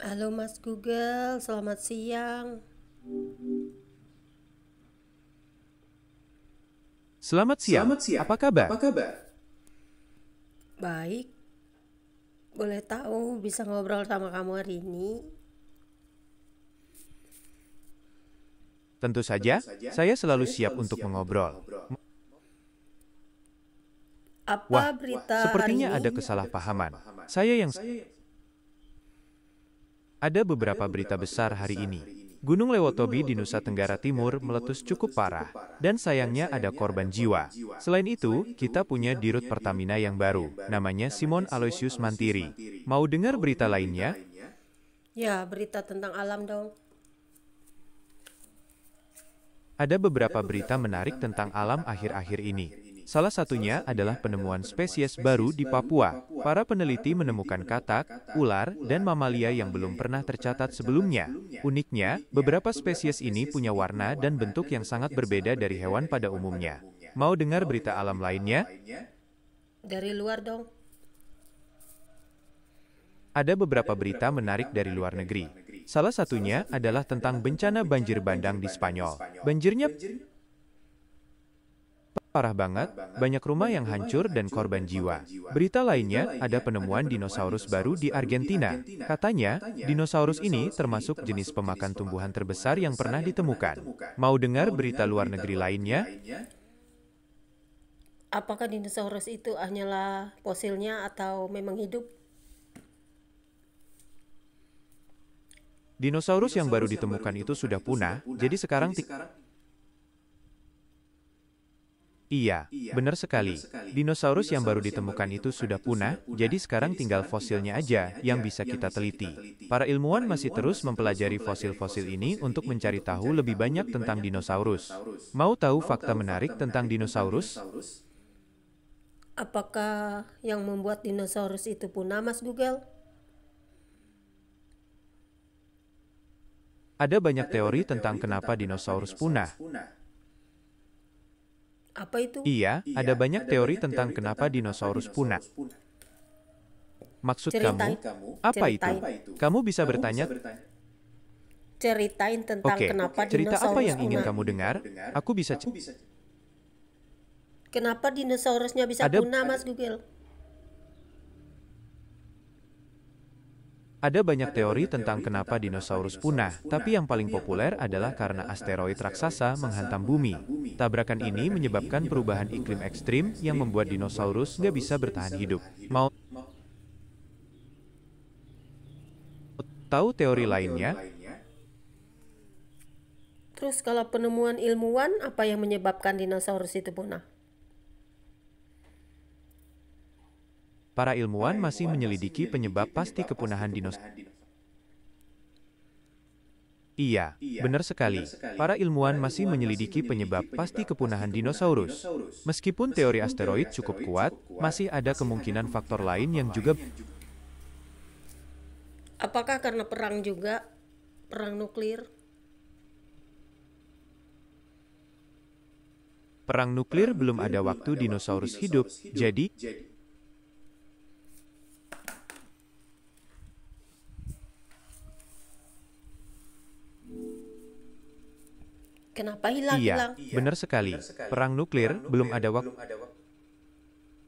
Halo Mas Google, selamat siang. Selamat siang, Selamat siang, apa kabar? apa kabar? Baik, boleh tahu bisa ngobrol sama kamu hari ini? Tentu Tentu saja, saja, saya selalu saya siap selalu untuk siap untuk mengobrol. mengobrol. Apa Wah, berita hari sepertinya ada ini? Sepertinya ada kesalahpahaman. kesalahpahaman. Saya yang Saya ada ada beberapa berita beberapa besar berita hari besar ini. hari ini. Gunung Gunung Lewotobi di Lewotobi Nusa di Nusa Tenggara Tenggara Timur Timur meletus cukup meletus cukup parah, parah dan dan sayangnya ada sayangnya ada korban korban jiwa. jiwa. Selain Selain itu, kita itu, punya kita dirut punya dirut Pertamina yang Pertamina baru, yang baru, namanya Simon namanya Simon Aloysius Aloysius Mantiri. Mantiri. Mau dengar Mau berita dengar berita lainnya? lainnya? Ya, berita tentang alam dong. Ada Ada beberapa berita beberapa berita menarik tentang menarik alam tentang alam akhir-akhir ini. akhir-akhir ini. Salah Salah satunya adalah satunya adalah penemuan penemuan spesies baru spesies di baru di Papua. Papua. Para Para peneliti peneliti menemukan menemukan katak, katak, ular, dan ular, dan mamalia yang mamalia belum yang pernah belum pernah tercatat tercatat sebelumnya. sebelumnya. Uniknya, Uniknya, beberapa beberapa spesies ini spesies punya ini punya warna dan warna bentuk dan yang sangat bentuk yang sangat berbeda dari berbeda hewan dari pada hewan pada umumnya. umumnya. Mau dengar Mau berita dengar alam berita alam lainnya? lainnya? Dari luar dong. Ada Ada beberapa berita beberapa berita menarik dari menarik luar dari negeri. luar negeri. Salah Salah satunya satunya adalah tentang adalah tentang bencana banjir bencana bandang banjir di bandang di Spanyol. Spanyol. Banjirnya Banjir parah banget, parah banget, banyak rumah banyak yang rumah yang hancur dan hancur korban dan korban jiwa. jiwa. Berita Berita lainnya, ada lainnya, ada penemuan penemuan dinosaurus baru dinosaurus di baru di Argentina. Argentina. Katanya, Katanya, dinosaurus ini dinosaurus ini termasuk jenis termasuk jenis pemakan pemakan tumbuhan tumbuhan terbesar yang terbesar pernah yang pernah ditemukan. ditemukan. Mau dengar Mau berita dengar luar berita negeri luar negeri lainnya? lainnya? Apakah dinosaurus itu hanyalah fosilnya atau memang hidup? Dinosaurus yang baru Dinosaurus yang baru ditemukan itu ditemukan sudah itu sudah punah, punah, jadi sekarang jadi sekarang iya, iya, benar benar sekali. sekali. Dinosaurus yang baru Dinosaurus yang baru ditemukan itu ditemukan sudah itu sudah punah, jadi punah, sekarang jadi tinggal sekarang tinggal fosilnya aja fosilnya yang aja bisa yang kita bisa kita teliti. teliti. Para ilmuwan Para masih ilmuwan terus masih terus mempelajari mempelajari fosil-fosil ini fosil-fosil untuk ini mencari untuk tahu mencari lebih tahu banyak lebih tentang banyak tentang dinosaurus. dinosaurus. Mau tahu Mau fakta tahu menarik fakta tentang menarik tentang dinosaurus? dinosaurus? Apakah yang membuat dinosaurus itu punah, Mas Google? Ada banyak Ada teori banyak tentang teori kenapa tentang kenapa dinosaurus punah. dinosaurus punah. Apa itu? Iya, ada Iya, banyak ada teori banyak tentang teori kenapa tentang kenapa dinosaurus punah. dinosaurus punah. Maksud Ceritain, kamu, Kamu, apa itu? ceritain, apa itu? Kamu bisa Kamu bertanya, bisa bertanya. ceritain tentang oke, kenapa cerita apa dinosaurus yang ingin punah. kamu dengar? Aku bisa Aku bisa. Kenapa dinosaurusnya bisa ada punah, Mas Google? Ada banyak Ada teori banyak tentang teori kenapa tentang kenapa dinosaurus punah, dinosaurus punah, tapi yang paling tapi yang paling populer adalah populer karena adalah karena asteroid asteroid raksasa raksasa menghantam bumi. menghantam bumi. Tabrakan ini Tabrakan ini menyebabkan menyebabkan perubahan iklim perubahan ekstrim iklim yang ekstrim membuat yang membuat dinosaurus nggak bisa dinosaurus nggak bertahan bisa hidup. bertahan hidup. Mau tahu teori Tahu teori lainnya? lainnya? Terus kalau penemuan ilmuwan, apa yang menyebabkan dinosaurus itu punah? Para Para ilmuwan masih ilmuwan masih menyelidiki penyebab menyelidiki pasti penyebab pasti kepunahan dinosaurus. kepunahan dinosaurus. Iya, Iya, benar benar sekali. sekali. Para ilmuwan Para masih ilmuwan masih menyelidiki penyebab menyelidiki pasti penyebab pasti kepunahan kepunahan dinosaurus. dinosaurus. Meskipun teori Meskipun teori asteroid cukup asteroid kuat, cukup kuat, masih ada masih ada kemungkinan faktor kemungkinan lain faktor yang lain juga. yang juga. Apakah karena perang juga? Perang nuklir? Perang Perang nuklir belum nuklir ada belum waktu ada waktu dinosaurus hidup, dinosaurus hidup, jadi jadi Kenapa iya, hilang-hilang? iya, benar sekali. benar sekali. Perang nuklir Perang belum nuklir ada waktu. belum ada waktu.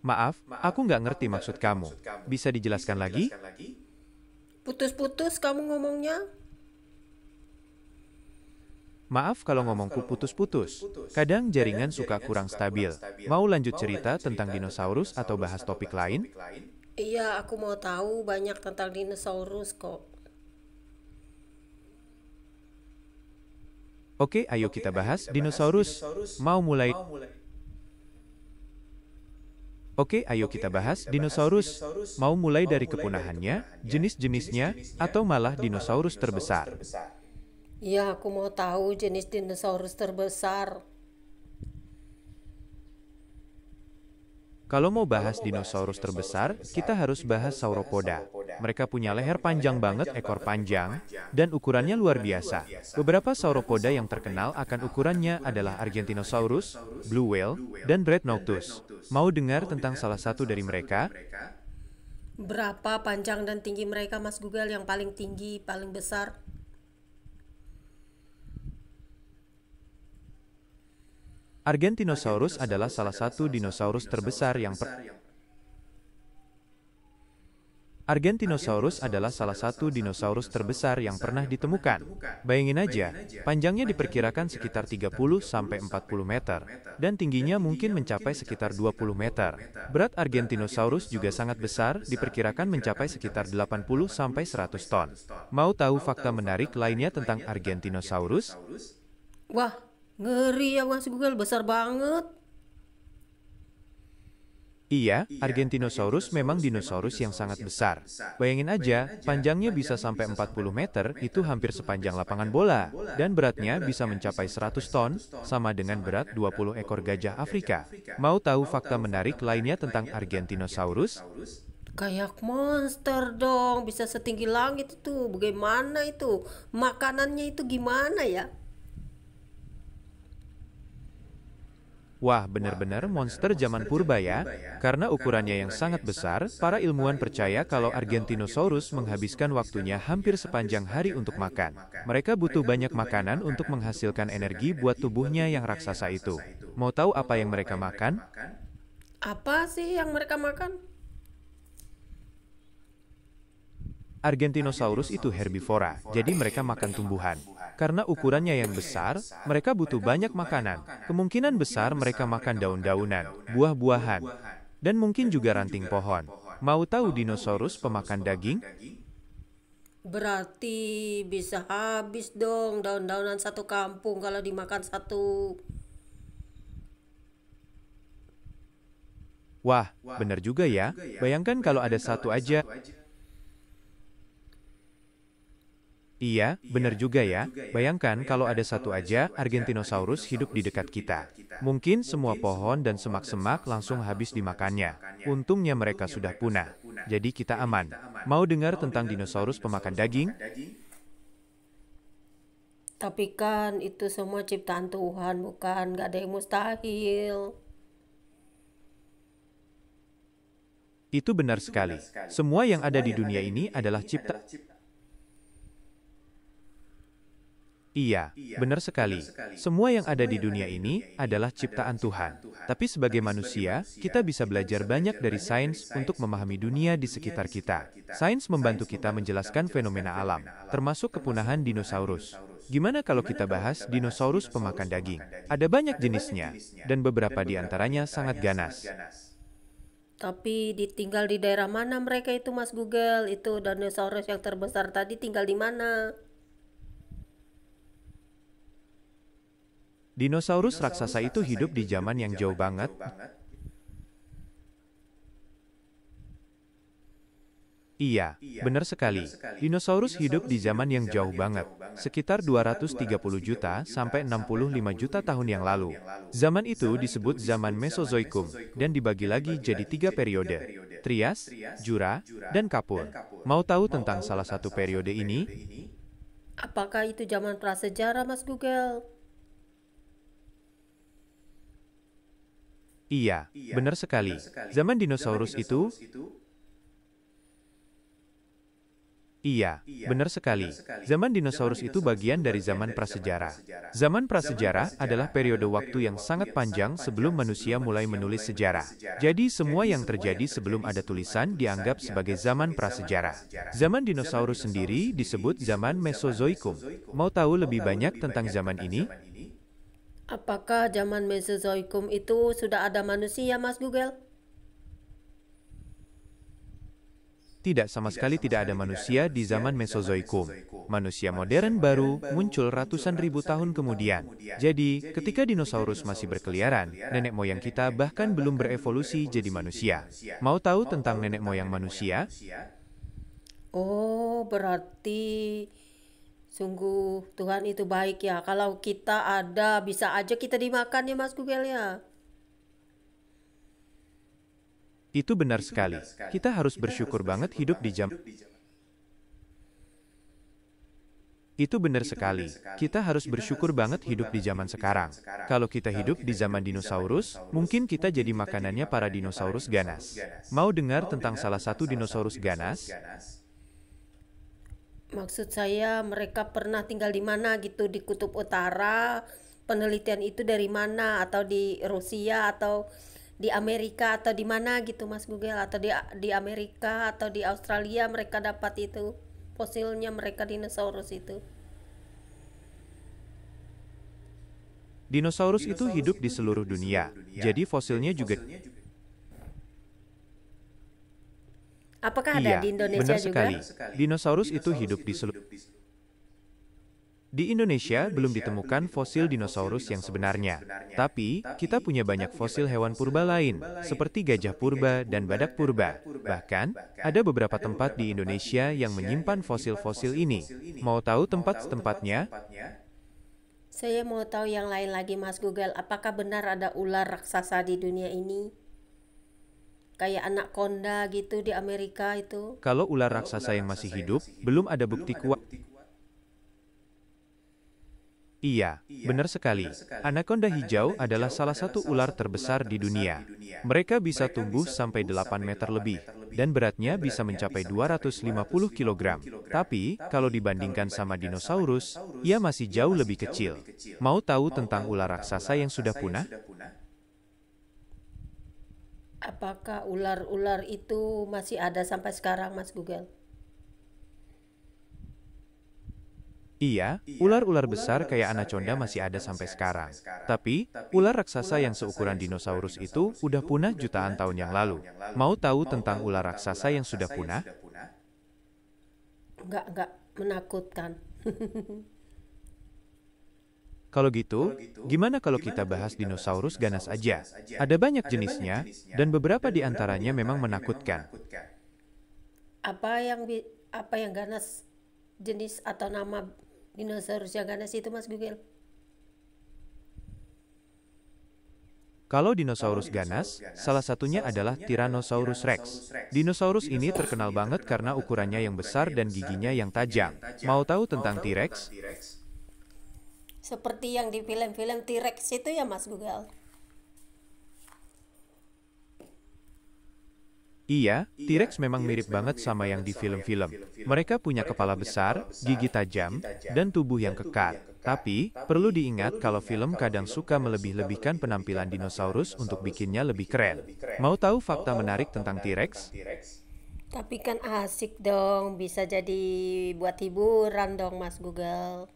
Maaf, Maaf, aku nggak aku ngerti nggak maksud ngerti kamu. maksud kamu. Bisa Bisa dijelaskan lagi? dijelaskan lagi? Putus-putus kamu ngomongnya? Maaf kalau Maaf ngomongku kalau ngomongku putus-putus. putus-putus. Kadang Kadang jaringan suka jaringan kurang suka stabil. kurang stabil. Mau lanjut Mau cerita lanjut tentang cerita tentang dinosaurus atau dinosaurus bahas atau topik bahas lain? topik lain? Iya, aku mau tahu banyak tentang dinosaurus kok. Oke, ayo Oke, kita ayo bahas kita bahas dinosaurus. dinosaurus. Mau mulai? Mau mulai? Oke, ayo Oke, kita ayo bahas kita bahas dinosaurus. dinosaurus. Mau mulai Mau dari mulai dari kepunahannya, kepunahannya, jenis-jenisnya, jenis-jenisnya, atau malah atau malah dinosaurus dinosaurus terbesar. terbesar. Iya, aku mau tahu jenis dinosaurus terbesar. Kalau mau Kalau bahas mau bahas dinosaurus dinosaurus terbesar, terbesar, kita harus kita bahas harus bahas sauropoda. sauropoda. Mereka punya Mereka leher punya panjang leher banget, panjang ekor banget, ekor panjang, panjang, dan dan ukurannya luar ukurannya luar biasa. biasa. Beberapa Beberapa sauropoda yang sauropoda terkenal yang akan terkenal ukurannya ukurannya adalah adalah Argentinosaurus, Argentinosaurus, Blue Whale, Blue Whale, dan dan Dreadnoughtus. Dreadnoughtus. Mau dengar Mau tentang dengar salah tentang satu salah dari satu dari mereka? mereka? Berapa panjang dan tinggi mereka, Mas Google, yang paling tinggi, paling besar? Argentinosaurus adalah salah satu dinosaurus terbesar yang pernah ditemukan. Bayangin aja, panjangnya diperkirakan sekitar 30–40 meter, dan tingginya mungkin mencapai sekitar 20 meter. Berat Argentinosaurus juga sangat besar, diperkirakan mencapai sekitar 80–100 ton. Mau tahu fakta menarik lainnya tentang Argentinosaurus? Wah, ngeri ya Mas Google, besar banget. Iya, Argentinosaurus memang dinosaurus yang sangat besar. Bayangin aja, panjangnya bisa sampai 40 meter, itu hampir sepanjang lapangan bola. Dan beratnya bisa mencapai 100 ton, sama dengan berat 20 ekor gajah Afrika. Mau tahu fakta menarik lainnya tentang Argentinosaurus? Kayak monster dong, bisa setinggi langit itu. Bagaimana itu? Makanannya itu gimana ya? Wah, benar-benar monster zaman purba ya. Karena ukurannya yang sangat besar, para ilmuwan percaya kalau Argentinosaurus menghabiskan waktunya hampir sepanjang hari untuk makan. Mereka butuh banyak makanan untuk menghasilkan energi buat tubuhnya yang raksasa itu. Mau tahu apa yang mereka makan? Apa sih yang mereka makan? Argentinosaurus itu herbivora, jadi mereka makan tumbuhan. Karena ukurannya yang besar, mereka butuh banyak makanan. Kemungkinan besar mereka makan daun-daunan, buah-buahan, dan mungkin juga ranting pohon. Mau tahu dinosaurus pemakan daging? Berarti bisa habis dong daun-daunan satu kampung kalau dimakan satu. Wah, benar juga ya. Bayangkan kalau ada satu aja. Iya, benar juga ya. Bayangkan kalau ada satu aja Argentinosaurus hidup di dekat kita. Mungkin semua pohon dan semak-semak langsung habis dimakannya. Untungnya mereka sudah punah. Jadi kita aman. Mau dengar tentang dinosaurus pemakan daging? Tapi kan itu semua ciptaan Tuhan, bukan? Gak ada yang mustahil. Itu benar sekali. Semua yang ada di dunia ini adalah ciptaan. Iya, benar sekali. Semua yang ada di dunia ini adalah ciptaan Tuhan. Tapi sebagai manusia, kita bisa belajar banyak dari sains untuk memahami dunia di sekitar kita. Sains membantu kita menjelaskan fenomena alam, termasuk kepunahan dinosaurus. Gimana kalau kita bahas dinosaurus pemakan daging? Ada banyak jenisnya, dan beberapa di antaranya sangat ganas. Tapi ditinggal di daerah mana mereka itu, Mas Google? Itu dinosaurus yang terbesar tadi tinggal di mana? Dinosaurus raksasa itu hidup di zaman yang jauh banget. Iya, benar sekali. Dinosaurus hidup di zaman yang jauh banget, sekitar 230 juta sampai 65 juta tahun yang lalu. Zaman itu disebut zaman Mesozoikum dan dibagi lagi jadi 3 periode: Trias, Jura, dan Kapur. Mau tahu tentang salah satu periode ini? Apakah itu zaman prasejarah, Mas Google? Iya, benar sekali. Zaman dinosaurus itu. Iya, benar sekali. Zaman dinosaurus itu bagian dari zaman prasejarah. Zaman prasejarah adalah periode waktu yang sangat panjang sebelum manusia mulai menulis sejarah. Jadi semua yang terjadi sebelum ada tulisan dianggap sebagai zaman prasejarah. Zaman dinosaurus sendiri disebut zaman Mesozoikum. Mau tahu lebih banyak tentang zaman ini? Apakah zaman Mesozoikum itu sudah ada manusia, Mas Google? Tidak, sama sekali tidak ada manusia di zaman Mesozoikum. Manusia modern baru muncul ratusan ribu tahun kemudian. Jadi, ketika dinosaurus masih berkeliaran, nenek moyang kita bahkan belum berevolusi jadi manusia. Mau tahu tentang nenek moyang manusia? Oh, berarti sungguh Tuhan itu baik ya. Kalau kita ada, bisa aja kita dimakan ya, Mas Google ya. Itu benar sekali. Kita harus bersyukur banget hidup di zaman. Itu benar sekali. Kita harus bersyukur banget hidup di zaman sekarang. Kalau kita hidup di zaman dinosaurus, mungkin kita jadi makanannya para dinosaurus ganas. Mau dengar tentang salah satu dinosaurus ganas? Maksud saya mereka pernah tinggal di mana gitu, di Kutub Utara. Penelitian itu dari mana, atau di Rusia, atau di Amerika, atau di mana gitu Mas Google, atau di Amerika atau di Australia mereka dapat itu fosilnya mereka dinosaurus itu. Dinosaurus itu hidup di seluruh dunia, jadi fosilnya juga. Apakah ada Iya, di Indonesia benar juga? sekali. Dinosaurus itu hidup di seluruh. Di Indonesia belum ditemukan fosil dinosaurus yang sebenarnya. Tapi, kita punya banyak fosil hewan purba lain, seperti gajah purba dan badak purba. Bahkan, ada beberapa tempat di Indonesia yang menyimpan fosil-fosil ini. Mau tahu tempat-tempatnya? Saya mau tahu yang lain lagi Mas Google. Apakah benar ada ular raksasa di dunia ini? Kayak anaconda gitu di Amerika itu. Kalau ular raksasa yang masih hidup, belum ada bukti kuat. Iya, benar sekali. Anaconda hijau adalah salah satu ular terbesar di dunia. Mereka bisa tumbuh sampai 8 meter lebih, dan beratnya bisa mencapai 250 kg. Tapi, kalau dibandingkan sama dinosaurus, ia masih jauh lebih kecil. Mau tahu tentang ular raksasa yang sudah punah? Apakah ular-ular itu masih ada sampai sekarang Mas Google? Iya, ular-ular besar kayak anaconda masih ada sampai sekarang. Tapi, ular raksasa yang seukuran dinosaurus itu udah punah jutaan tahun yang lalu. Mau tahu tentang ular raksasa yang sudah punah? Enggak menakutkan. Kalau gitu, gimana kalau kita bahas dinosaurus ganas aja? Ada banyak jenisnya, dan beberapa di antaranya memang menakutkan. Apa yang ganas, jenis atau nama dinosaurus yang ganas itu Mas Google? Kalau dinosaurus ganas, salah satunya adalah Tyrannosaurus Rex. Dinosaurus ini terkenal banget karena ukurannya yang besar dan giginya yang tajam. Mau tahu tentang T-Rex? Seperti yang di film-film T-Rex itu ya Mas Google? Iya, T-Rex memang mirip banget sama yang di film-film. Mereka punya kepala besar, gigi tajam, dan tubuh yang kekar. Tapi, perlu diingat kalau film kadang suka melebih-lebihkan penampilan dinosaurus untuk bikinnya lebih keren. Mau tahu fakta menarik tentang T-Rex? Tapi kan asik dong, bisa jadi buat hiburan dong Mas Google.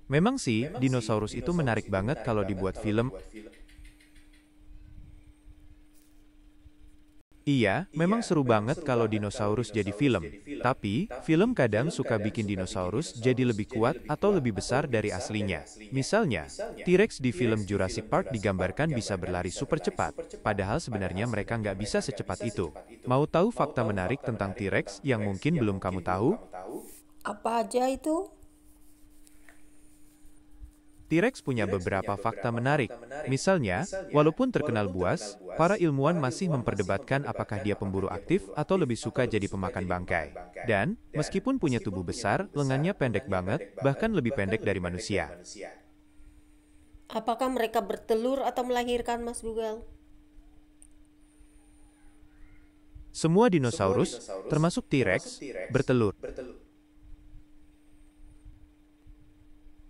Memang sih, dinosaurus itu menarik banget kalau dibuat film. Iya, memang seru banget kalau dinosaurus jadi film. Tapi, film kadang suka bikin dinosaurus jadi lebih kuat atau lebih besar dari aslinya. Misalnya, T-Rex di film Jurassic Park digambarkan bisa berlari super cepat, padahal sebenarnya mereka nggak bisa secepat itu. Mau tahu fakta menarik tentang T-Rex yang mungkin belum kamu tahu? Apa aja itu? T-Rex punya beberapa fakta menarik. Misalnya, walaupun terkenal buas, para ilmuwan masih memperdebatkan apakah dia pemburu aktif atau lebih suka jadi pemakan bangkai. Dan, meskipun punya tubuh besar, lengannya pendek banget, bahkan lebih pendek dari manusia. Apakah mereka bertelur atau melahirkan Mas Google? Semua dinosaurus, termasuk T-Rex, bertelur.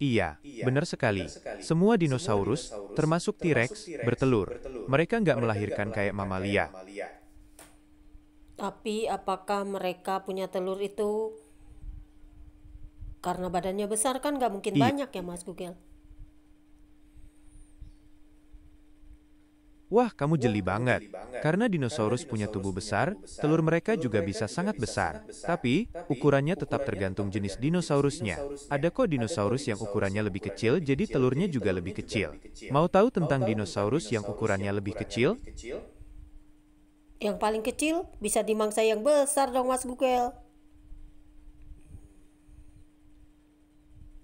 Iya, benar sekali. Semua dinosaurus, termasuk T-Rex, bertelur. Mereka nggak melahirkan kayak mamalia. Tapi apakah mereka punya telur itu karena badannya besar? Kan nggak mungkin Iya. banyak ya Mas Google. Wah, kamu jeli banget. Karena dinosaurus punya tubuh besar, telur mereka juga bisa sangat besar. Tapi, ukurannya tetap tergantung jenis dinosaurusnya. Ada kok dinosaurus yang ukurannya lebih kecil, jadi telurnya juga lebih kecil. Mau tahu tentang dinosaurus yang ukurannya lebih kecil? Yang paling kecil bisa dimangsa yang besar dong Mas Google.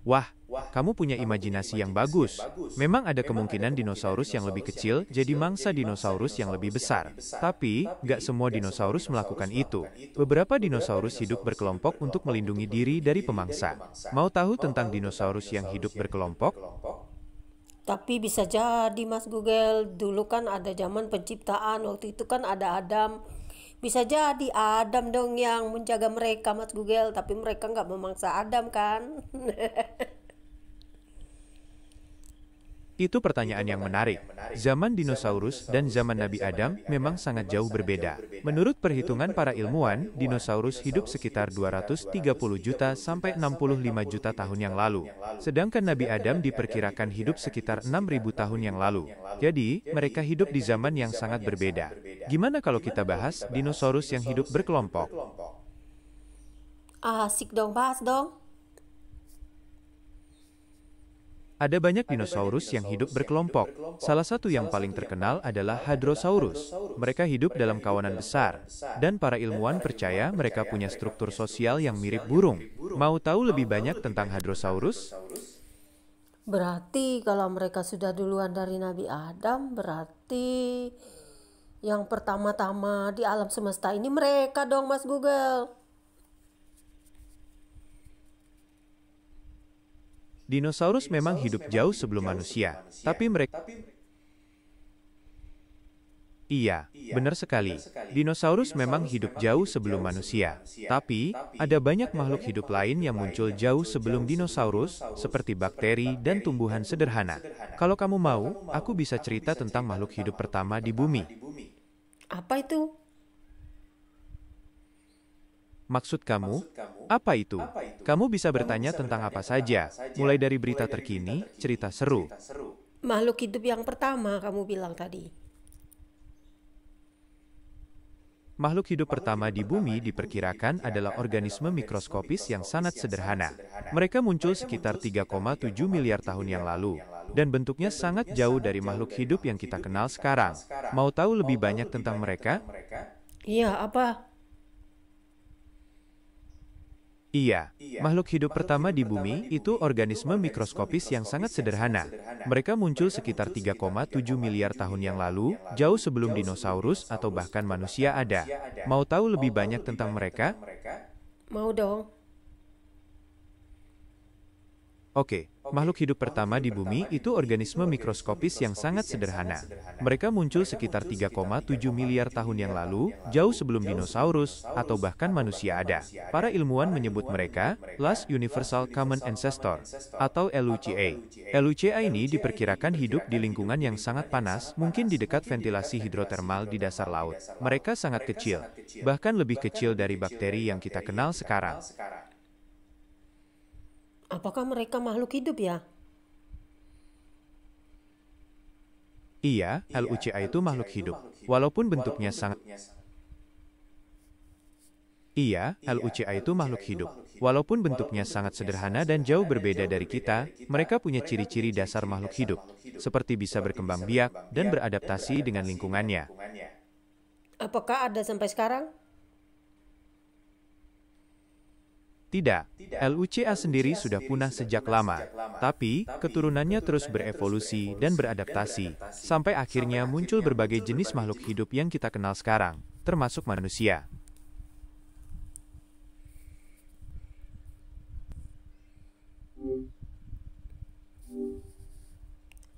Wah, kamu punya imajinasi yang bagus. Memang ada kemungkinan dinosaurus yang lebih kecil jadi mangsa dinosaurus yang lebih besar. Tapi, nggak semua dinosaurus melakukan itu. Beberapa dinosaurus hidup berkelompok untuk melindungi diri dari pemangsa. Mau tahu tentang dinosaurus yang hidup berkelompok? Tapi bisa jadi Mas Google, dulu kan ada zaman penciptaan, waktu itu kan ada Adam. Bisa jadi Adam dong yang menjaga mereka Mas Google, tapi mereka nggak memangsa Adam kan? Itu pertanyaan yang menarik. Zaman dinosaurus dan zaman Nabi Adam memang sangat jauh berbeda. Menurut perhitungan para ilmuwan, dinosaurus hidup sekitar 230 juta sampai 65 juta tahun yang lalu. Sedangkan Nabi Adam diperkirakan hidup sekitar 6.000 tahun yang lalu. Jadi, mereka hidup di zaman yang sangat berbeda. Gimana kalau kita bahas dinosaurus yang hidup berkelompok? Asik dong, bahas dong. Ada banyak dinosaurus yang hidup berkelompok. Salah satu yang paling terkenal adalah Hadrosaurus. Mereka hidup dalam kawanan besar, dan para ilmuwan percaya mereka punya struktur sosial yang mirip burung. Mau tahu lebih banyak tentang Hadrosaurus? Berarti kalau mereka sudah duluan dari Nabi Adam, berarti yang pertama-tama di alam semesta ini mereka dong Mas Google. Dinosaurus memang hidup jauh sebelum manusia, tapi mereka... Iya, benar sekali. Dinosaurus memang hidup jauh sebelum manusia. Tapi, ada banyak makhluk hidup lain yang muncul jauh sebelum dinosaurus, seperti bakteri dan tumbuhan sederhana. Kalau kamu mau, aku bisa cerita tentang makhluk hidup pertama di bumi. Apa itu? Maksud kamu, apa itu? Kamu bisa bertanya tentang apa saja, mulai dari berita terkini, cerita seru. Makhluk hidup yang pertama kamu bilang tadi. Makhluk hidup pertama di bumi diperkirakan adalah organisme mikroskopis yang sangat sederhana. Mereka muncul sekitar 3,7 miliar tahun yang lalu, dan bentuknya sangat jauh dari makhluk hidup yang kita kenal sekarang. Mau tahu lebih banyak tentang mereka? Iya, apa? Iya, makhluk hidup pertama di bumi itu organisme mikroskopis yang sangat sederhana. Mereka muncul sekitar 3,7 miliar tahun yang lalu, jauh sebelum dinosaurus atau bahkan manusia ada. Mau tahu lebih banyak tentang mereka? Mau dong. Oke, makhluk hidup pertama di bumi itu organisme mikroskopis yang sangat sederhana. Mereka muncul sekitar 3,7 miliar tahun yang lalu, jauh sebelum dinosaurus atau bahkan manusia ada. Para ilmuwan menyebut mereka Last Universal Common Ancestor atau LUCA. LUCA ini diperkirakan hidup di lingkungan yang sangat panas, mungkin di dekat ventilasi hidrotermal di dasar laut. Mereka sangat kecil, bahkan lebih kecil dari bakteri yang kita kenal sekarang. Apakah mereka makhluk hidup ya? Iya, LUCA itu makhluk hidup, walaupun bentuknya sangat... Iya, LUCA itu makhluk hidup. Walaupun bentuknya sangat sederhana dan jauh berbeda dari kita, mereka punya ciri-ciri dasar makhluk hidup, seperti bisa berkembang biak dan beradaptasi dengan lingkungannya. Apakah ada sampai sekarang? Tidak, LUCA sendiri sudah punah sejak lama, tapi keturunannya terus berevolusi dan beradaptasi, sampai akhirnya muncul berbagai jenis makhluk hidup yang kita kenal sekarang, termasuk manusia.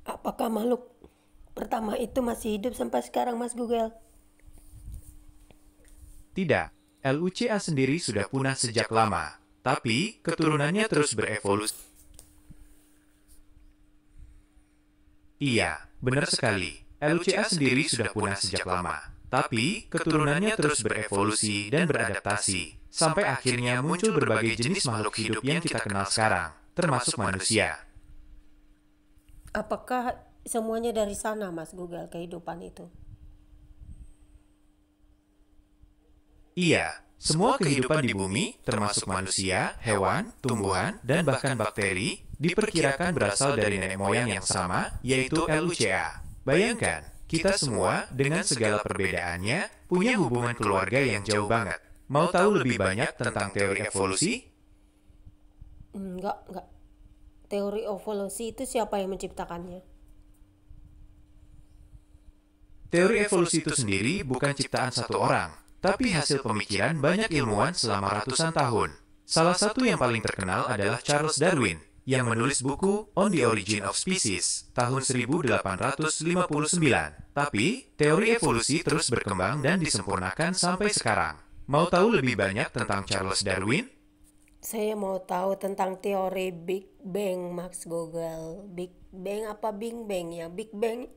Apakah makhluk pertama itu masih hidup sampai sekarang, Mas Google? Tidak, LUCA sendiri sudah punah sejak lama. Tapi, keturunannya terus berevolusi. Iya, benar sekali. LUCA sendiri sudah punah sejak lama. Tapi, keturunannya terus berevolusi dan beradaptasi, sampai akhirnya muncul berbagai jenis makhluk hidup yang kita kenal sekarang, termasuk manusia. Apakah semuanya dari sana, Mas Google, kehidupan itu? Iya. Semua kehidupan di bumi, termasuk manusia, hewan, tumbuhan, dan bahkan bakteri, diperkirakan berasal dari nenek moyang yang sama, yaitu LUCA. Bayangkan, kita semua, dengan segala perbedaannya, punya hubungan keluarga yang jauh banget. Mau tahu lebih banyak tentang teori evolusi? Enggak. Teori evolusi itu siapa yang menciptakannya? Teori evolusi itu sendiri bukan ciptaan satu orang, tapi hasil pemikiran banyak ilmuwan selama ratusan tahun. Salah satu yang paling terkenal adalah Charles Darwin, yang menulis buku On the Origin of Species tahun 1859. Tapi, teori evolusi terus berkembang dan disempurnakan sampai sekarang. Mau tahu lebih banyak tentang Charles Darwin? Saya mau tahu tentang teori Big Bang, Max Google. Big Bang apa Big Bang ya? Big Bang.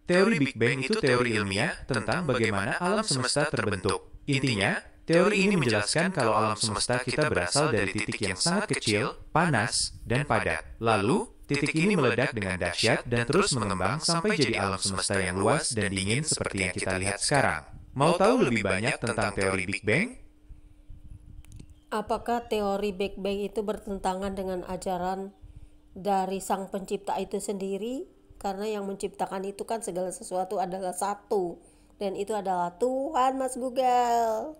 Teori Big Bang itu teori ilmiah tentang bagaimana alam semesta terbentuk. Intinya, teori ini menjelaskan kalau alam semesta kita berasal dari titik yang sangat kecil, panas, dan padat. Lalu, titik ini meledak dengan dahsyat dan terus mengembang sampai jadi alam semesta yang luas dan dingin seperti yang kita lihat sekarang. Mau tahu lebih banyak tentang teori Big Bang? Apakah teori Big Bang itu bertentangan dengan ajaran dari sang pencipta itu sendiri? Karena yang menciptakan itu kan segala sesuatu adalah satu. Dan itu adalah Tuhan, Mas Google.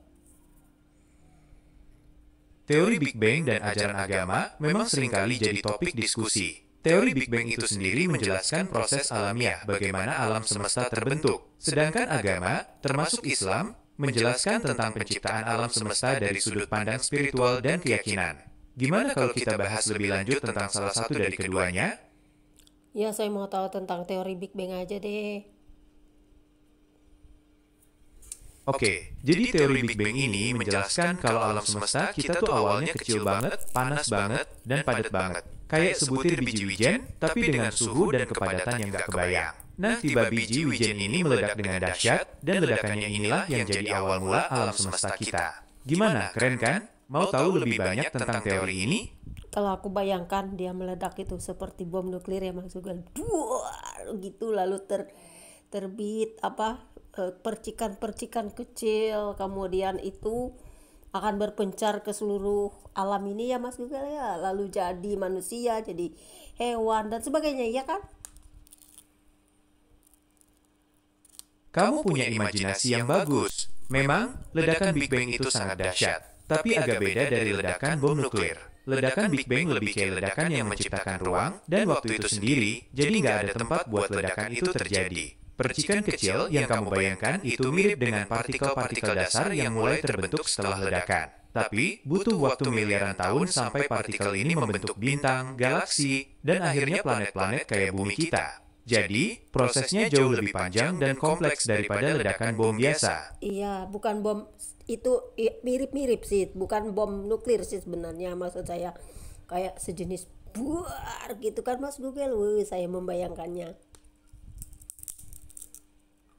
Teori Big Bang dan ajaran agama memang seringkali jadi topik diskusi. Teori Big Bang itu sendiri menjelaskan proses alamiah bagaimana alam semesta terbentuk. Sedangkan agama, termasuk Islam, menjelaskan tentang penciptaan alam semesta dari sudut pandang spiritual dan keyakinan. Gimana kalau kita bahas lebih lanjut tentang salah satu dari keduanya? Ya, saya mau tahu tentang teori Big Bang aja deh. Oke, jadi teori Big Bang ini menjelaskan kalau alam semesta kita tuh awalnya kecil banget, panas banget, dan padat banget. Kayak sebutir biji wijen, tapi dengan suhu dan kepadatan yang gak kebayang. Nah, tiba biji wijen ini meledak dengan dahsyat, dan ledakannya inilah yang jadi awal mula alam semesta kita. Gimana, keren kan? Mau tahu lebih banyak tentang teori ini? Kalau aku bayangkan dia meledak itu seperti bom nuklir ya, Mas Google. Duar gitu, lalu terbit percikan-percikan kecil, kemudian itu akan berpencar ke seluruh alam ini ya, Mas Google ya. Lalu jadi manusia, jadi hewan dan sebagainya, ya kan? Kamu punya imajinasi yang bagus. Memang, ledakan Big Bang itu sangat dahsyat, tapi agak beda dari ledakan bom nuklir. Ledakan Big Bang lebih kayak ledakan yang menciptakan ruang, dan waktu itu sendiri, jadi nggak ada tempat buat ledakan itu terjadi. Percikan kecil yang kamu bayangkan itu mirip dengan partikel-partikel dasar yang mulai terbentuk setelah ledakan. Tapi, butuh waktu miliaran tahun sampai partikel ini membentuk bintang, galaksi, dan akhirnya planet-planet kayak bumi kita. Jadi, prosesnya jauh lebih panjang dan kompleks daripada ledakan bom biasa. Iya, bukan bom itu mirip-mirip sih, bukan bom nuklir sih sebenarnya, maksud saya kayak sejenis buar gitu kan, Mas Google. Saya membayangkannya.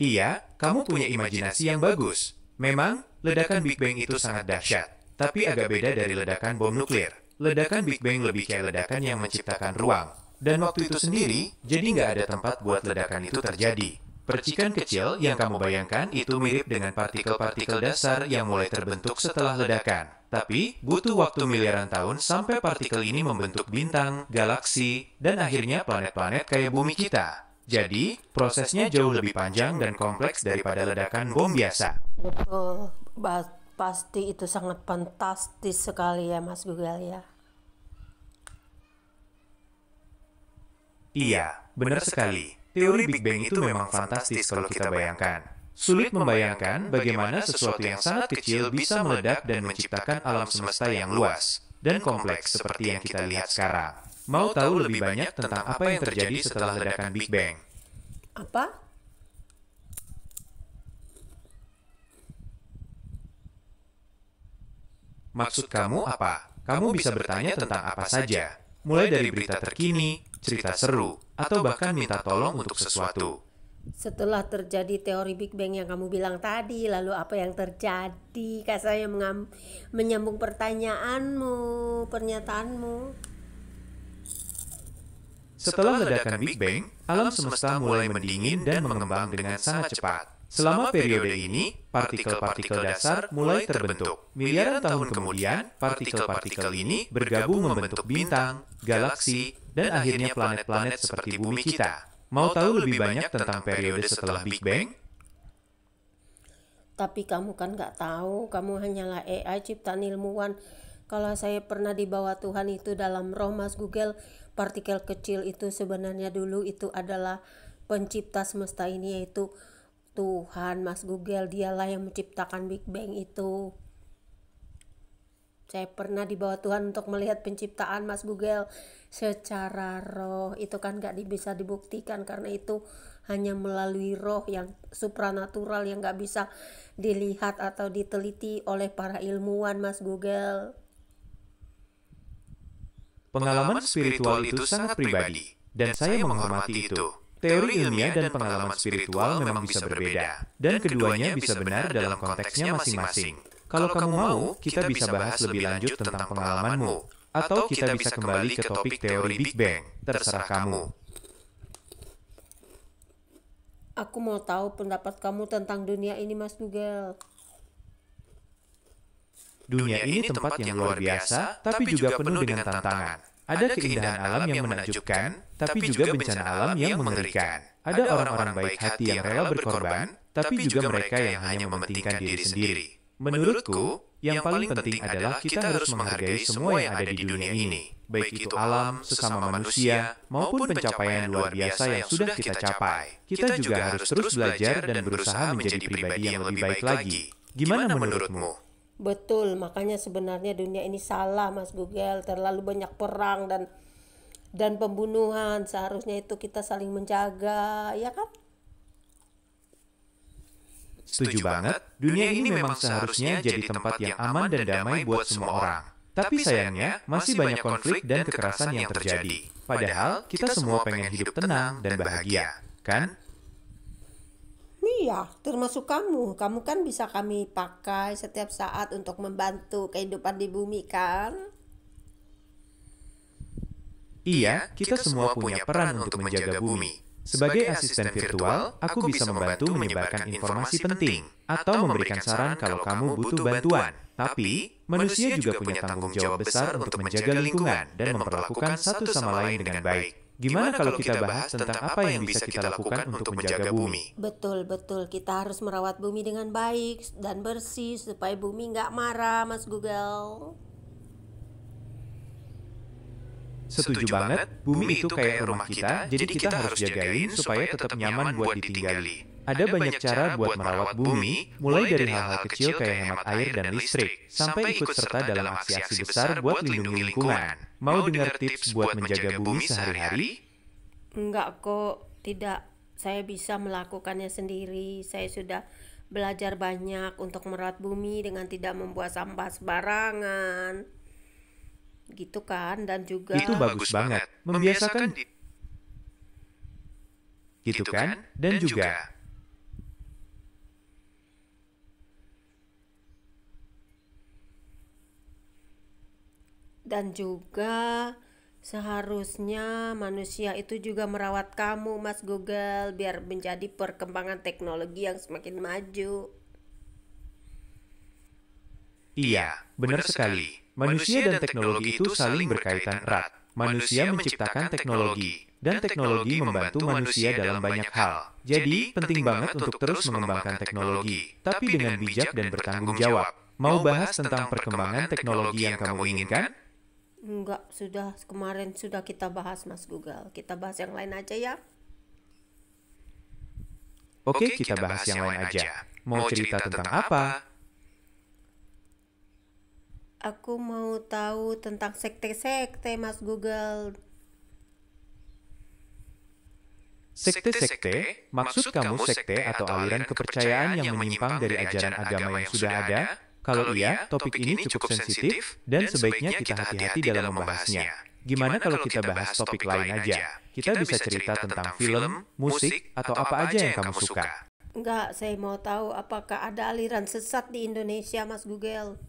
Iya, kamu punya imajinasi yang bagus. Memang, ledakan Big Bang itu sangat dahsyat, tapi agak beda dari ledakan bom nuklir. Ledakan Big Bang lebih kayak ledakan yang menciptakan ruang. Dan waktu itu sendiri, jadi nggak ada tempat buat ledakan itu terjadi. Percikan kecil yang kamu bayangkan itu mirip dengan partikel-partikel dasar yang mulai terbentuk setelah ledakan. Tapi, butuh waktu miliaran tahun sampai partikel ini membentuk bintang, galaksi, dan akhirnya planet-planet kayak bumi kita. Jadi, prosesnya jauh lebih panjang dan kompleks daripada ledakan bom biasa. Betul, pasti itu sangat fantastis sekali ya, Mas Google ya. Iya, benar sekali. Teori Big Bang itu memang fantastis kalau kita bayangkan. Sulit membayangkan bagaimana sesuatu yang sangat kecil bisa meledak dan menciptakan alam semesta yang luas dan kompleks seperti yang kita lihat sekarang. Mau tahu lebih banyak tentang apa yang terjadi setelah ledakan Big Bang? Apa? Maksud kamu apa? Kamu bisa bertanya tentang apa saja, mulai dari berita terkini, cerita seru, atau bahkan minta tolong untuk sesuatu. Setelah terjadi teori Big Bang yang kamu bilang tadi, lalu apa yang terjadi? Kak, saya menyambung pernyataanmu. Setelah ledakan Big Bang, alam semesta mulai mendingin dan mengembang dengan sangat cepat. Selama periode ini, partikel-partikel dasar mulai terbentuk. Miliaran tahun kemudian, partikel-partikel ini bergabung membentuk bintang, galaksi, dan akhirnya planet-planet seperti bumi kita. Mau tahu lebih banyak tentang periode setelah Big Bang? Tapi kamu kan nggak tahu, kamu hanyalah AI ciptaan ilmuwan. Kalau saya pernah dibawa Tuhan itu dalam roh, Mas Google, partikel kecil itu sebenarnya dulu itu adalah pencipta semesta ini, yaitu Tuhan, Mas Google. Dialah yang menciptakan Big Bang itu. Saya pernah dibawa Tuhan untuk melihat penciptaan, Mas Google, secara roh. Itu kan gak bisa dibuktikan karena itu hanya melalui roh yang supranatural yang gak bisa dilihat atau diteliti oleh para ilmuwan, Mas Google. Pengalaman spiritual itu sangat pribadi, dan saya menghormati itu. Teori ilmiah dan pengalaman spiritual memang bisa berbeda, dan keduanya bisa benar dalam konteksnya masing-masing. Kalau kamu mau, kita bisa bahas lebih lanjut tentang pengalamanmu, atau kita bisa kembali ke topik teori Big Bang. Terserah kamu. Aku mau tahu pendapat kamu tentang dunia ini, Mas Google. Dunia ini tempat yang luar biasa, tapi juga penuh dengan tantangan. Ada keindahan alam yang menakjubkan, tapi juga bencana alam yang mengerikan. Ada orang-orang baik hati yang rela berkorban, tapi juga mereka yang hanya mementingkan diri sendiri. Menurutku, yang paling penting adalah kita harus menghargai semua yang ada di dunia ini, baik itu alam, sesama manusia, maupun pencapaian luar biasa yang sudah kita capai. Kita juga harus terus belajar dan berusaha menjadi pribadi yang lebih baik lagi. Gimana menurutmu? Betul, makanya sebenarnya dunia ini salah, Mas Google. Terlalu banyak perang dan pembunuhan. Seharusnya itu kita saling menjaga, ya kan? Setuju banget, dunia ini memang seharusnya jadi tempat yang aman dan damai buat semua orang. Tapi sayangnya, masih banyak konflik dan kekerasan yang terjadi. Padahal, kita semua pengen hidup tenang dan bahagia, kan? Iya, termasuk kamu. Kamu kan bisa kami pakai setiap saat untuk membantu kehidupan di bumi, kan? Iya, kita semua punya peran untuk menjaga bumi. Sebagai asisten virtual, aku bisa membantu menyebarkan informasi penting atau memberikan saran kalau kamu butuh bantuan. Tapi, manusia juga punya tanggung jawab besar untuk menjaga lingkungan dan memperlakukan satu sama lain dengan baik. Gimana kalau kita bahas tentang apa yang bisa kita lakukan untuk menjaga bumi? Betul. Kita harus merawat bumi dengan baik dan bersih supaya bumi nggak marah, Mas Google. Setuju banget, bumi itu kayak rumah kita, jadi kita harus jagain supaya tetap nyaman buat ditinggali. Ada banyak cara buat merawat bumi, mulai dari hal-hal kecil kayak hemat air dan listrik, sampai ikut serta dalam aksi-aksi besar buat lindungi lingkungan. Mau dengar tips buat menjaga bumi sehari-hari? Enggak kok, tidak. Saya bisa melakukannya sendiri. Saya sudah belajar banyak untuk merawat bumi dengan tidak membuat sampah sembarangan. Gitu kan, dan juga Itu bagus banget, membiasakan gitu kan, dan juga seharusnya manusia itu juga merawat kamu, Mas Google, biar menjadi perkembangan teknologi yang semakin maju. Iya, benar sekali. Manusia dan teknologi itu saling berkaitan erat. Manusia menciptakan teknologi, dan teknologi membantu manusia dalam banyak hal. Jadi, penting banget untuk terus mengembangkan teknologi, tapi dengan bijak dan bertanggung jawab. Mau bahas tentang perkembangan teknologi yang kamu inginkan? Enggak, kemarin sudah kita bahas, Mas Google. Kita bahas yang lain aja ya. Oke, kita bahas yang lain aja. Mau cerita tentang apa? Aku mau tahu tentang sekte-sekte, Mas Google. Sekte-sekte, maksud kamu sekte atau aliran kepercayaan yang menyimpang dari ajaran agama yang sudah ada? Kalau iya, topik ini cukup sensitif dan sebaiknya kita hati-hati dalam membahasnya. Gimana kalau kita bahas topik lain aja? Kita bisa cerita tentang film, musik, atau apa aja yang kamu suka. Enggak, saya mau tahu apakah ada aliran sesat di Indonesia, Mas Google.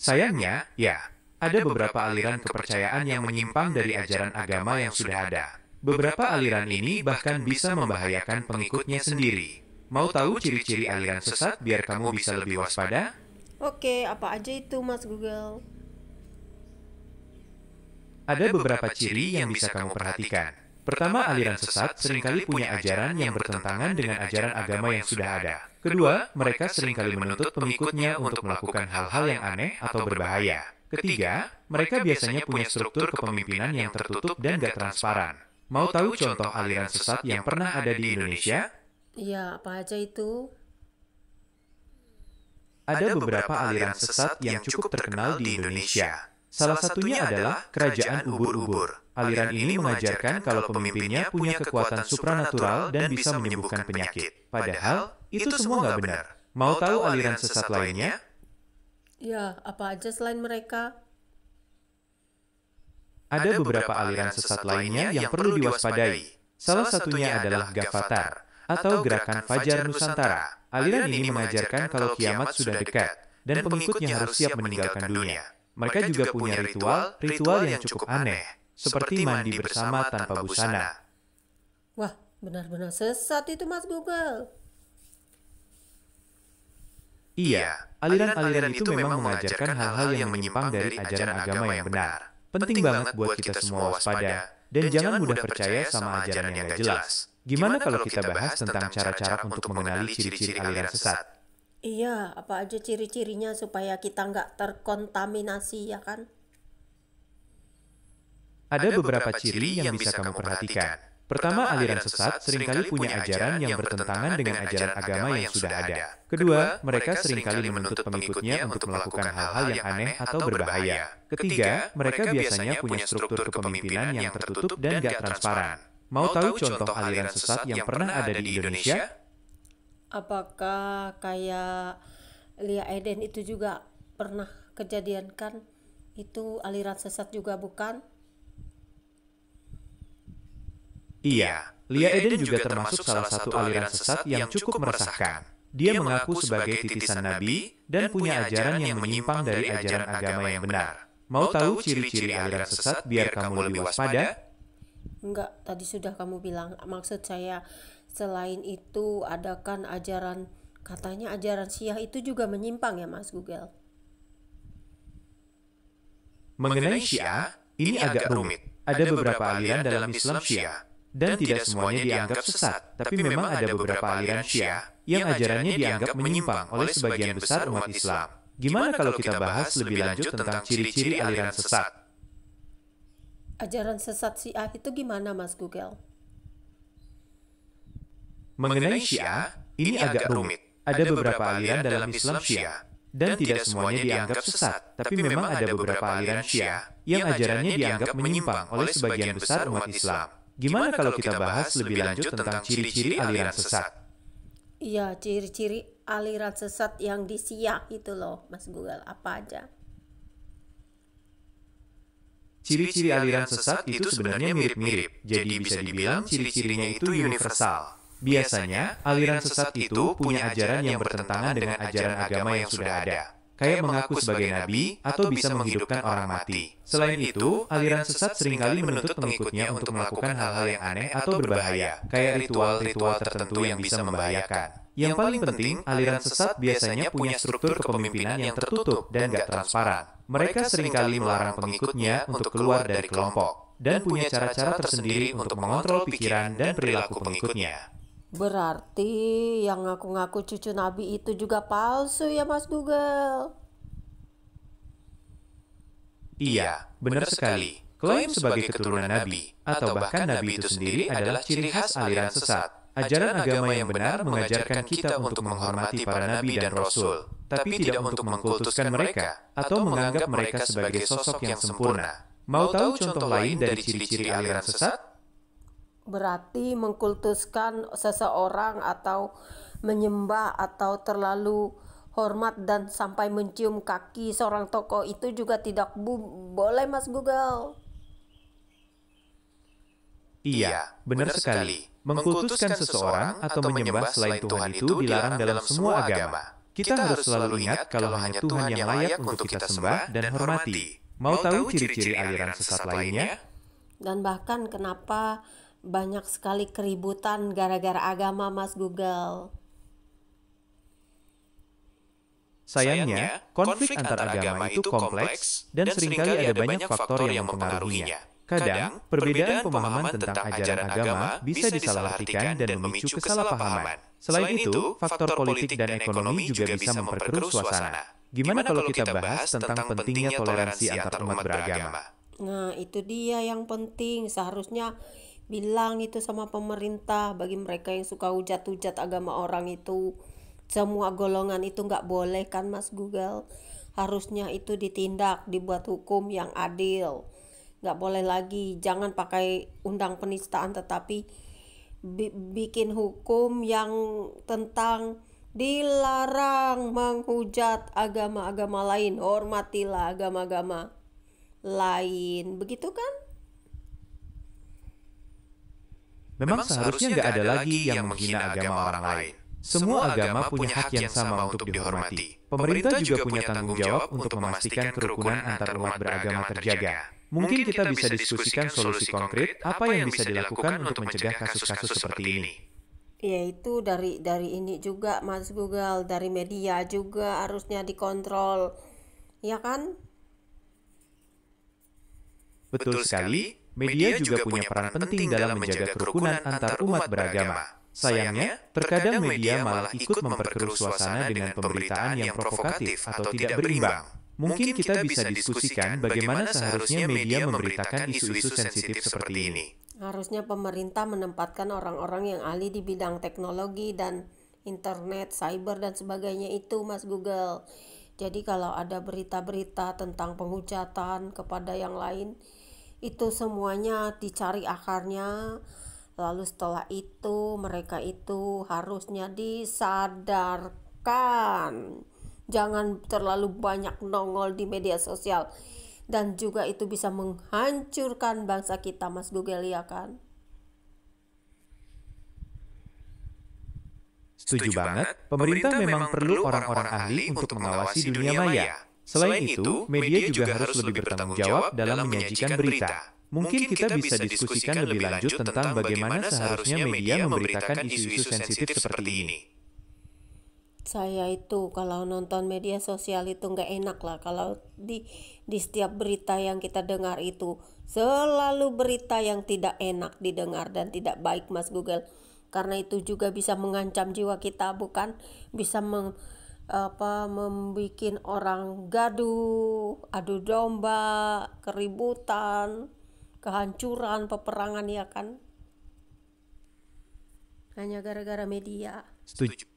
Sayangnya, ya, ada beberapa aliran kepercayaan yang menyimpang dari ajaran agama yang sudah ada. Beberapa aliran ini bahkan bisa membahayakan pengikutnya sendiri. Mau tahu ciri-ciri aliran sesat biar kamu bisa lebih waspada? Oke, apa aja itu, Mas Google? Ada beberapa ciri yang bisa kamu perhatikan. Pertama, aliran sesat seringkali punya ajaran yang bertentangan dengan ajaran agama yang sudah ada. Kedua, mereka seringkali menuntut pengikutnya untuk melakukan hal-hal yang aneh atau berbahaya. Ketiga, mereka biasanya punya struktur kepemimpinan yang tertutup dan gak transparan. Mau tahu contoh aliran sesat yang pernah ada di Indonesia? Iya, apa aja itu? Ada beberapa aliran sesat yang cukup terkenal di Indonesia. Salah satunya adalah Kerajaan Ubur-Ubur. Aliran ini mengajarkan kalau pemimpinnya punya kekuatan supranatural dan bisa menyembuhkan penyakit. Padahal, itu semua nggak benar. Mau tahu aliran sesat lainnya? Ya, apa aja selain mereka? Ada beberapa aliran sesat lainnya yang perlu diwaspadai. Salah satunya adalah Gavatar, atau Gerakan Fajar Nusantara. Aliran ini mengajarkan kalau kiamat sudah dekat, dan pengikutnya harus siap meninggalkan dunia. Mereka juga punya ritual yang cukup aneh, seperti mandi bersama tanpa busana. Wah, benar-benar sesat itu Mas Google. Iya, aliran-aliran itu memang mengajarkan hal-hal yang menyimpang dari ajaran agama yang benar. Penting banget buat kita semua waspada, dan jangan mudah percaya sama ajaran yang gak jelas. Gimana kalau kita bahas tentang cara-cara untuk mengenali ciri-ciri aliran sesat? Iya, apa aja ciri-cirinya supaya kita nggak terkontaminasi, ya kan? Ada beberapa ciri yang bisa kamu perhatikan. Pertama, aliran sesat seringkali punya ajaran yang bertentangan dengan ajaran agama yang sudah ada. Kedua, mereka seringkali menuntut pengikutnya untuk melakukan hal-hal yang aneh atau berbahaya. Ketiga, mereka biasanya punya struktur kepemimpinan yang tertutup dan gak transparan. Mau tahu contoh aliran sesat yang pernah ada di Indonesia? Apakah kayak Lia Eden itu juga pernah kejadian kan? Itu aliran sesat juga bukan? Iya, Lia Eden juga termasuk salah satu aliran sesat yang cukup meresahkan. Dia mengaku sebagai titisan Nabi dan punya ajaran yang menyimpang dari ajaran agama yang benar. Mau tahu ciri-ciri aliran sesat biar kamu lebih waspada? Enggak, tadi sudah kamu bilang. Maksud saya, selain itu ada kan ajaran, katanya ajaran Syiah itu juga menyimpang ya Mas Google? Mengenai Syiah, ini agak rumit. Ada beberapa aliran dalam Islam Syiah, dan tidak semuanya dianggap sesat, tapi memang ada beberapa aliran Syiah yang ajarannya dianggap menyimpang oleh sebagian besar umat Islam. Gimana kalau kita bahas lebih lanjut tentang ciri-ciri aliran sesat? Ajaran sesat Syiah itu gimana Mas Google? Mengenai Syiah, ini agak rumit. Ada beberapa aliran dalam Islam Syiah, dan tidak semuanya dianggap sesat, tapi memang ada beberapa aliran Syiah yang ajarannya dianggap menyimpang oleh sebagian besar umat Islam. Gimana kalau kita bahas lebih lanjut tentang ciri-ciri aliran sesat? Iya, ciri-ciri aliran sesat yang di Syiah itu loh Mas Google, apa aja? Ciri-ciri aliran sesat itu sebenarnya mirip-mirip, jadi bisa dibilang ciri-cirinya itu universal. Biasanya, aliran sesat itu punya ajaran yang bertentangan dengan ajaran agama yang sudah ada, kayak mengaku sebagai nabi atau bisa menghidupkan orang mati. Selain itu, aliran sesat seringkali menuntut pengikutnya untuk melakukan hal-hal yang aneh atau berbahaya, kayak ritual-ritual tertentu yang bisa membahayakan. Yang paling penting, aliran sesat biasanya punya struktur kepemimpinan yang tertutup dan gak transparan. Mereka seringkali melarang pengikutnya untuk keluar dari kelompok, dan punya cara-cara tersendiri untuk mengontrol pikiran dan perilaku pengikutnya. Berarti yang ngaku-ngaku cucu Nabi itu juga palsu ya Mas Google? Iya, benar sekali. Klaim sebagai keturunan Nabi, atau bahkan Nabi itu sendiri adalah ciri khas aliran sesat. Ajaran agama yang benar mengajarkan kita untuk menghormati para nabi dan rasul, tapi tidak untuk mengkultuskan mereka atau menganggap mereka sebagai sosok yang sempurna. Mau tahu contoh lain dari ciri-ciri aliran sesat? Berarti mengkultuskan seseorang atau menyembah atau terlalu hormat dan sampai mencium kaki seorang tokoh itu juga tidak boleh Mas Google. Iya, benar sekali. Mengkultuskan seseorang atau menyembah selain Tuhan itu dilarang dalam semua agama. Kita harus selalu ingat kalau hanya Tuhan yang layak untuk kita sembah dan hormati. Mau tahu ciri-ciri aliran sesat lainnya? Dan bahkan kenapa banyak sekali keributan gara-gara agama Mas Google? Sayangnya, konflik antar agama itu kompleks dan seringkali ada banyak faktor yang mempengaruhinya. Kadang, perbedaan pemahaman tentang ajaran agama bisa disalahartikan dan memicu kesalahpahaman. Selain itu, faktor politik dan ekonomi juga bisa memperkeruh suasana. Gimana kalau kita bahas tentang pentingnya toleransi antar umat beragama? Nah, itu dia yang penting. Seharusnya bilang itu sama pemerintah bagi mereka yang suka hujat-hujat agama orang itu. Semua golongan itu nggak boleh kan Mas Google. Harusnya itu ditindak, dibuat hukum yang adil. Nggak boleh lagi, jangan pakai undang penistaan tetapi bikin hukum yang tentang dilarang menghujat agama-agama lain, hormatilah agama-agama lain, begitu kan? Memang seharusnya nggak ada lagi yang menghina agama orang lain. Semua agama punya hak yang sama untuk dihormati. Pemerintah juga punya tanggung jawab untuk memastikan kerukunan antar umat beragama terjaga. Mungkin kita bisa diskusikan solusi konkret apa yang bisa dilakukan untuk mencegah kasus-kasus seperti ini. Yaitu dari ini juga Mas Google, dari media juga harusnya dikontrol, ya kan? Betul sekali, media juga punya peran penting dalam menjaga kerukunan antar umat beragama. Sayangnya, terkadang media malah ikut memperkeruh suasana dengan pemberitaan yang provokatif atau tidak berimbang. Mungkin kita bisa diskusikan bagaimana seharusnya media memberitakan isu-isu sensitif seperti ini. Harusnya pemerintah menempatkan orang-orang yang ahli di bidang teknologi dan internet, cyber dan sebagainya itu Mas Google. Jadi kalau ada berita-berita tentang penghujatan kepada yang lain, itu semuanya dicari akarnya. Lalu setelah itu mereka itu harusnya disadarkan. Jangan terlalu banyak nongol di media sosial. Dan juga itu bisa menghancurkan bangsa kita Mas Google, ya kan? Setuju banget, pemerintah memang perlu orang-orang ahli untuk mengawasi dunia maya. Selain itu, media juga harus lebih bertanggung jawab dalam menyajikan berita. Mungkin kita bisa diskusikan lebih lanjut tentang bagaimana seharusnya media memberitakan isu-isu sensitif seperti ini. Saya itu kalau nonton media sosial itu nggak enak lah kalau di setiap berita yang kita dengar itu selalu berita yang tidak enak didengar dan tidak baik Mas Google, karena itu juga bisa mengancam jiwa kita, bukan bisa membuat orang gaduh, adu domba, keributan, kehancuran, peperangan, ya kan? Hanya gara-gara media. Setuju.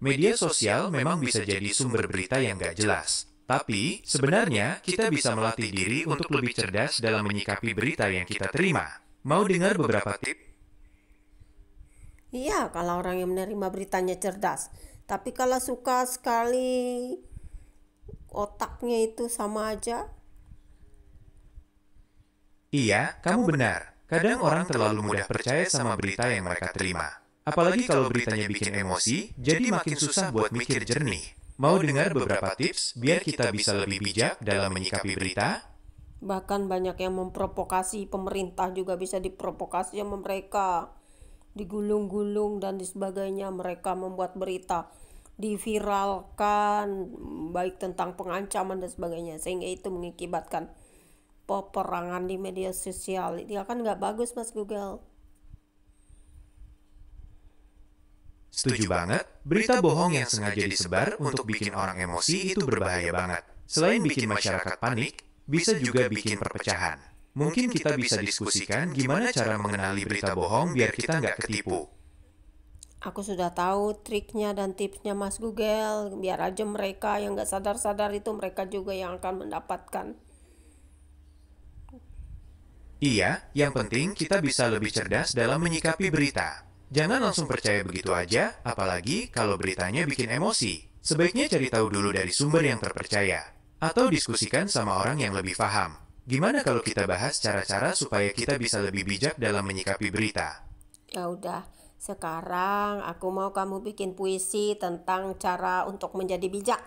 Media sosial memang bisa jadi sumber berita yang gak jelas. Tapi, sebenarnya kita bisa melatih diri untuk lebih cerdas dalam menyikapi berita yang kita terima. Mau dengar beberapa tips? Iya, kalau orang yang menerima beritanya cerdas. Tapi kalau suka sekali otaknya itu sama aja. Iya, kamu benar. Kadang orang terlalu mudah percaya sama berita yang mereka terima. Apalagi kalau beritanya bikin emosi, jadi makin susah buat mikir jernih. Mau dengar beberapa tips biar kita bisa lebih bijak dalam menyikapi berita? Bahkan banyak yang memprovokasi, pemerintah juga bisa diprovokasi sama mereka. Digulung-gulung dan sebagainya, mereka membuat berita, diviralkan, baik tentang pengancaman dan sebagainya. Sehingga itu mengakibatkan peperangan di media sosial. Itu kan nggak bagus Mas Google. Setuju banget, berita bohong yang sengaja disebar untuk bikin orang emosi itu berbahaya banget. Selain bikin masyarakat panik, bisa juga bikin perpecahan. Mungkin kita bisa diskusikan gimana cara mengenali berita bohong biar kita nggak ketipu. Aku sudah tahu triknya dan tipsnya Mas Google. Biar aja mereka yang nggak sadar-sadar itu mereka juga yang akan mendapatkan. Iya, yang penting kita bisa lebih cerdas dalam menyikapi berita. Jangan langsung percaya begitu aja, apalagi kalau beritanya bikin emosi. Sebaiknya cari tahu dulu dari sumber yang terpercaya. Atau diskusikan sama orang yang lebih paham. Gimana kalau kita bahas cara-cara supaya kita bisa lebih bijak dalam menyikapi berita? Ya udah, sekarang aku mau kamu bikin puisi tentang cara untuk menjadi bijak.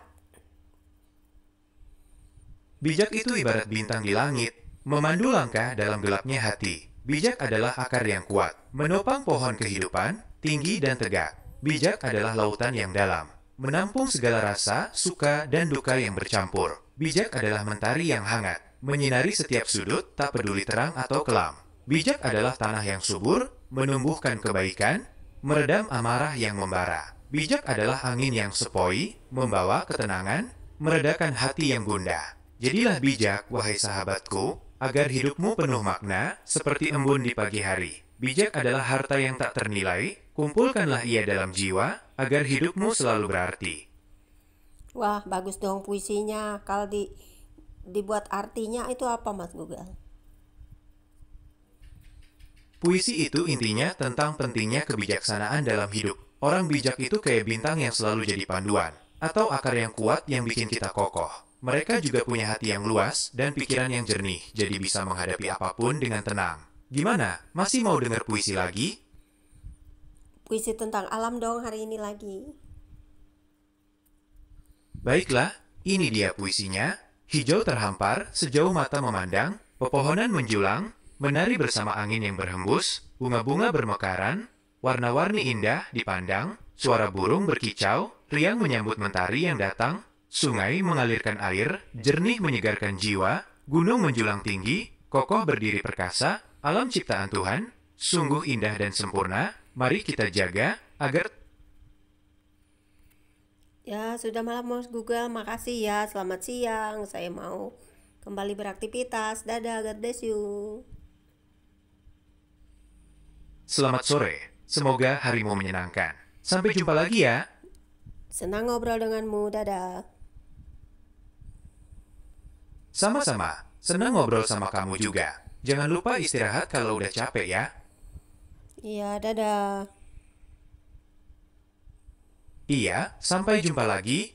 Bijak itu ibarat bintang di langit, memandu langkah dalam gelapnya hati. Bijak adalah akar yang kuat, menopang pohon kehidupan, tinggi dan tegak. Bijak adalah lautan yang dalam, menampung segala rasa, suka, dan duka yang bercampur. Bijak adalah mentari yang hangat, menyinari setiap sudut, tak peduli terang atau kelam. Bijak adalah tanah yang subur, menumbuhkan kebaikan, meredam amarah yang membara. Bijak adalah angin yang sepoi, membawa ketenangan, meredakan hati yang gundah. Jadilah bijak, wahai sahabatku, agar hidupmu penuh makna, seperti embun di pagi hari. Bijak adalah harta yang tak ternilai, kumpulkanlah ia dalam jiwa, agar hidupmu selalu berarti. Wah, bagus dong puisinya. Kalau dibuat artinya itu apa, Mas Google? Puisi itu intinya tentang pentingnya kebijaksanaan dalam hidup. Orang bijak itu kayak bintang yang selalu jadi panduan, atau akar yang kuat yang bikin kita kokoh. Mereka juga punya hati yang luas dan pikiran yang jernih, jadi bisa menghadapi apapun dengan tenang. Gimana? Masih mau dengar puisi lagi? Puisi tentang alam dong hari ini lagi. Baiklah, ini dia puisinya. Hijau terhampar, sejauh mata memandang, pepohonan menjulang, menari bersama angin yang berhembus, bunga-bunga bermekaran, warna-warni indah dipandang, suara burung berkicau, riang menyambut mentari yang datang, sungai mengalirkan air, jernih menyegarkan jiwa, gunung menjulang tinggi, kokoh berdiri perkasa, alam ciptaan Tuhan, sungguh indah dan sempurna, mari kita jaga agar... Ya, sudah malam Mas Google. Makasih ya. Selamat siang. Saya mau kembali beraktivitas. Dadah, God bless you. Selamat sore, semoga harimu menyenangkan. Sampai jumpa lagi ya. Senang ngobrol denganmu. Dadah. Sama-sama, senang ngobrol sama kamu juga. Jangan lupa istirahat kalau udah capek ya. Iya, dadah. Iya, sampai jumpa lagi.